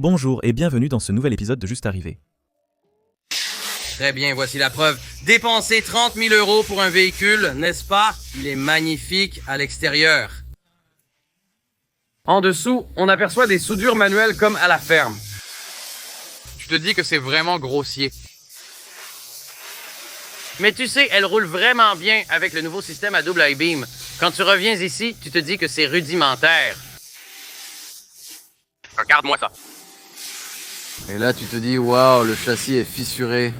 Bonjour et bienvenue dans ce nouvel épisode de Juste Arrivé. Très bien, voici la preuve. Dépenser 30 000 € pour un véhicule, n'est-ce pas? Il est magnifique à l'extérieur. En dessous, on aperçoit des soudures manuelles comme à la ferme. Tu te dis que c'est vraiment grossier. Mais tu sais, elle roule vraiment bien avec le nouveau système à double I-beam. Quand tu reviens ici, tu te dis que c'est rudimentaire. Regarde-moi ça. Et là, tu te dis, waouh, le châssis est fissuré.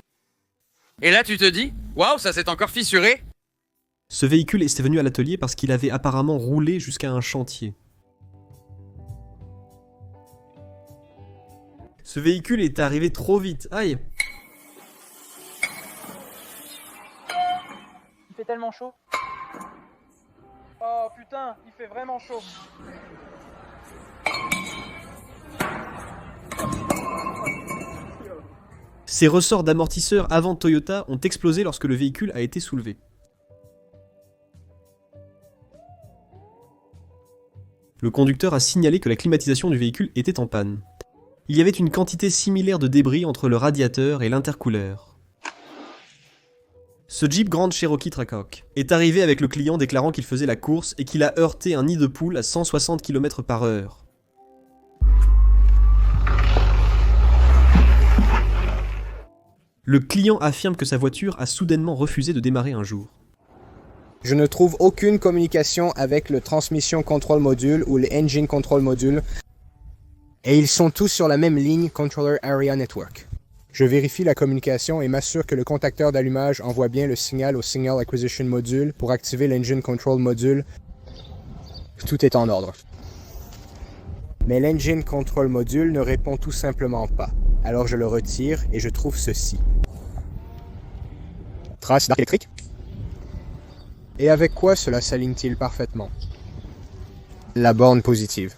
Et là, tu te dis, waouh, ça s'est encore fissuré. Ce véhicule était venu à l'atelier parce qu'il avait apparemment roulé jusqu'à un chantier. Ce véhicule est arrivé trop vite, aïe! Il fait tellement chaud. Oh putain, il fait vraiment chaud. Ces ressorts d'amortisseurs avant Toyota ont explosé lorsque le véhicule a été soulevé. Le conducteur a signalé que la climatisation du véhicule était en panne. Il y avait une quantité similaire de débris entre le radiateur et l'intercooleur. Ce Jeep Grand Cherokee Trackhawk est arrivé avec le client déclarant qu'il faisait la course et qu'il a heurté un nid de poule à 160 km/h. Le client affirme que sa voiture a soudainement refusé de démarrer un jour. Je ne trouve aucune communication avec le Transmission Control Module ou le Engine Control Module, et ils sont tous sur la même ligne Controller Area Network. Je vérifie la communication et m'assure que le contacteur d'allumage envoie bien le signal au Signal Acquisition Module pour activer l'Engine Control Module. Tout est en ordre. Mais l'Engine Control Module ne répond tout simplement pas. Alors je le retire et je trouve ceci. Trace d'arc électrique. Et avec quoi cela s'aligne-t-il parfaitement? La borne positive.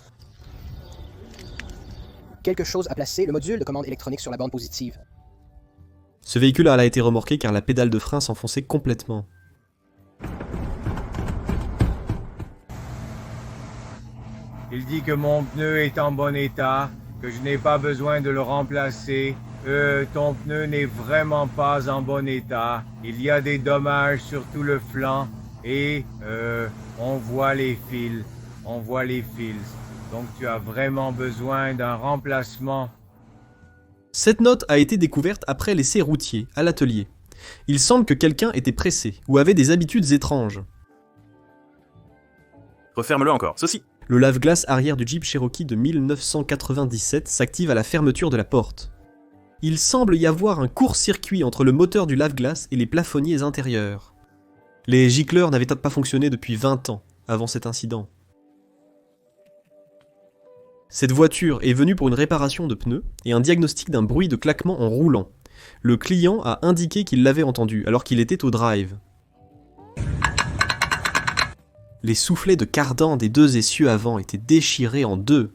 Quelque chose à placer le module de commande électronique sur la borne positive. Ce véhicule a été remorqué car la pédale de frein s'enfonçait complètement. Il dit que mon pneu est en bon état, que je n'ai pas besoin de le remplacer. Ton pneu n'est vraiment pas en bon état. Il y a des dommages sur tout le flanc et on voit les fils. Donc tu as vraiment besoin d'un remplacement. Cette note a été découverte après l'essai routier, à l'atelier. Il semble que quelqu'un était pressé, ou avait des habitudes étranges. Referme-le encore, ceci. Le lave-glace arrière du Jeep Cherokee de 1997 s'active à la fermeture de la porte. Il semble y avoir un court-circuit entre le moteur du lave-glace et les plafonniers intérieurs. Les gicleurs n'avaient pas fonctionné depuis 20 ans, avant cet incident. Cette voiture est venue pour une réparation de pneus et un diagnostic d'un bruit de claquement en roulant. Le client a indiqué qu'il l'avait entendu alors qu'il était au drive. Les soufflets de cardan des deux essieux avant étaient déchirés en deux.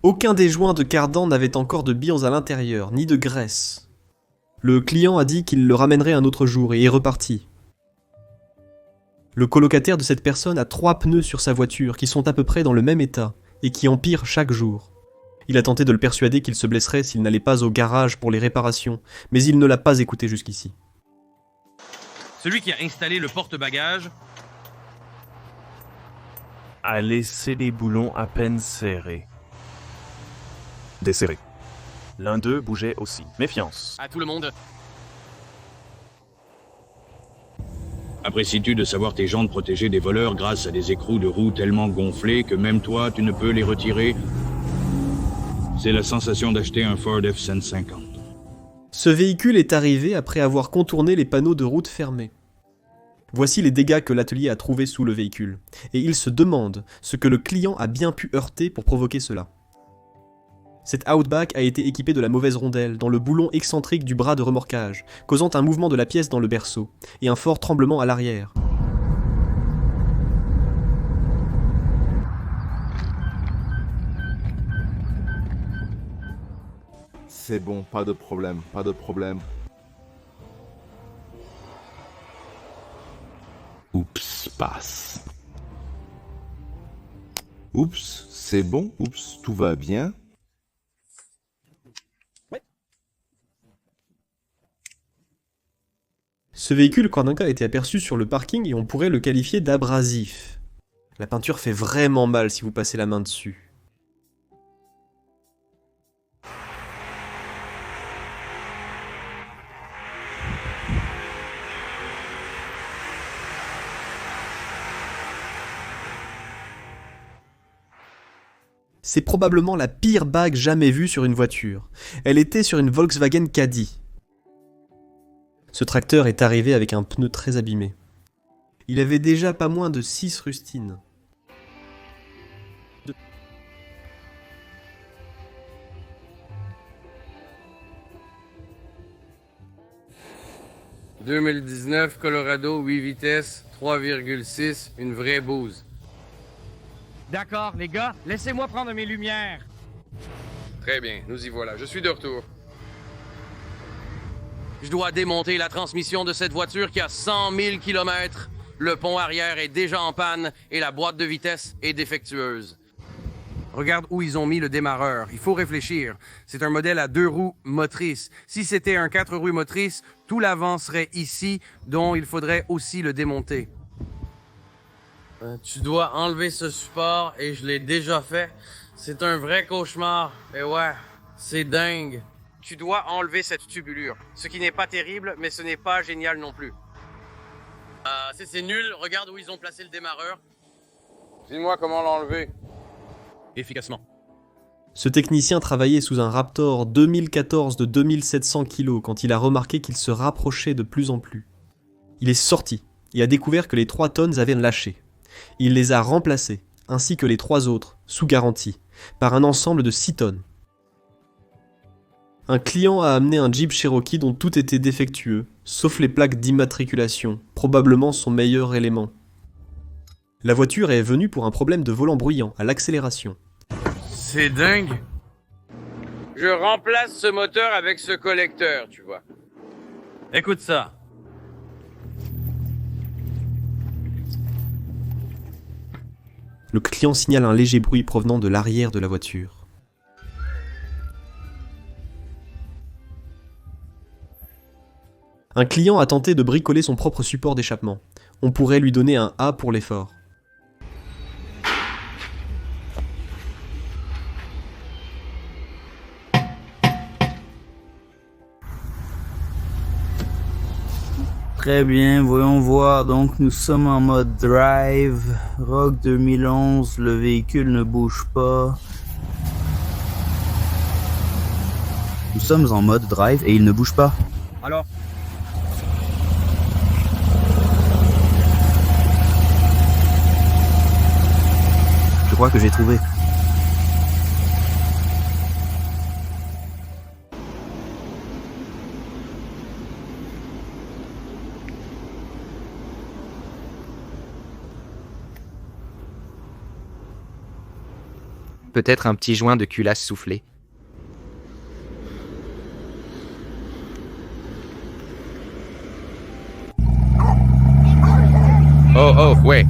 Aucun des joints de cardan n'avait encore de billes à l'intérieur, ni de graisse. Le client a dit qu'il le ramènerait un autre jour et est reparti. Le colocataire de cette personne a 3 pneus sur sa voiture qui sont à peu près dans le même état et qui empirent chaque jour. Il a tenté de le persuader qu'il se blesserait s'il n'allait pas au garage pour les réparations, mais il ne l'a pas écouté jusqu'ici. Celui qui a installé le porte-bagages a laissé les boulons à peine serrés. Desserré. L'un d'eux bougeait aussi. Méfiance. à tout le monde. Apprécies-tu de savoir tes jantes protégées des voleurs grâce à des écrous de roues tellement gonflés que même toi, tu ne peux les retirer? C'est la sensation d'acheter un Ford F-150. Ce véhicule est arrivé après avoir contourné les panneaux de route fermés. Voici les dégâts que l'atelier a trouvés sous le véhicule, et il se demande ce que le client a bien pu heurter pour provoquer cela. Cette Outback a été équipée de la mauvaise rondelle dans le boulon excentrique du bras de remorquage, causant un mouvement de la pièce dans le berceau, et un fort tremblement à l'arrière. C'est bon, pas de problème. Oups, passe. Oups, c'est bon, oups, tout va bien. Ce véhicule Kordanka a été aperçu sur le parking et on pourrait le qualifier d'abrasif. La peinture fait vraiment mal si vous passez la main dessus. C'est probablement la pire bague jamais vue sur une voiture. Elle était sur une Volkswagen Caddy. Ce tracteur est arrivé avec un pneu très abîmé. Il avait déjà pas moins de 6 rustines. 2019 Colorado 8 vitesses, 3,6, une vraie bouse. D'accord, les gars, laissez-moi prendre mes lumières. Très bien, nous y voilà. Je suis de retour. Je dois démonter la transmission de cette voiture qui a 100 000 km. Le pont arrière est déjà en panne et la boîte de vitesse est défectueuse. Regarde où ils ont mis le démarreur. Il faut réfléchir. C'est un modèle à 2 roues motrices. Si c'était un 4 roues motrices, tout l'avant serait ici, dont il faudrait aussi le démonter. Tu dois enlever ce support et je l'ai déjà fait. C'est un vrai cauchemar. Et ouais, c'est dingue. Tu dois enlever cette tubulure. Ce qui n'est pas terrible, mais ce n'est pas génial non plus. C'est nul. Regarde où ils ont placé le démarreur. Dis-moi comment l'enlever. Efficacement. Ce technicien travaillait sous un Raptor 2014 de 2700 kg quand il a remarqué qu'il se rapprochait de plus en plus. Il est sorti et a découvert que les 3 tonnes avaient lâché. Il les a remplacés, ainsi que les 3 autres, sous garantie, par un ensemble de 6 tonnes. Un client a amené un Jeep Cherokee dont tout était défectueux, sauf les plaques d'immatriculation, probablement son meilleur élément. La voiture est venue pour un problème de volant bruyant à l'accélération. C'est dingue. Je remplace ce moteur avec ce collecteur, tu vois. Écoute ça. Le client signale un léger bruit provenant de l'arrière de la voiture. Un client a tenté de bricoler son propre support d'échappement. On pourrait lui donner un A pour l'effort. Très bien, voyons voir. Donc nous sommes en mode drive. Rock 2011, le véhicule ne bouge pas. Nous sommes en mode drive et il ne bouge pas. Alors? Je crois que j'ai trouvé. Peut-être un petit joint de culasse soufflé. Oh, ouais.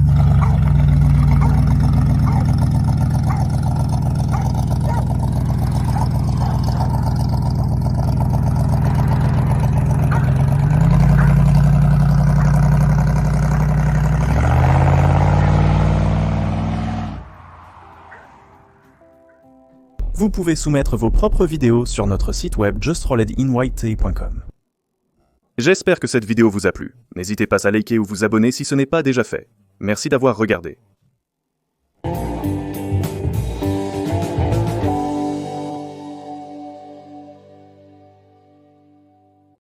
Vous pouvez soumettre vos propres vidéos sur notre site web justrolledinwhite.com. J'espère que cette vidéo vous a plu. N'hésitez pas à liker ou vous abonner si ce n'est pas déjà fait. Merci d'avoir regardé.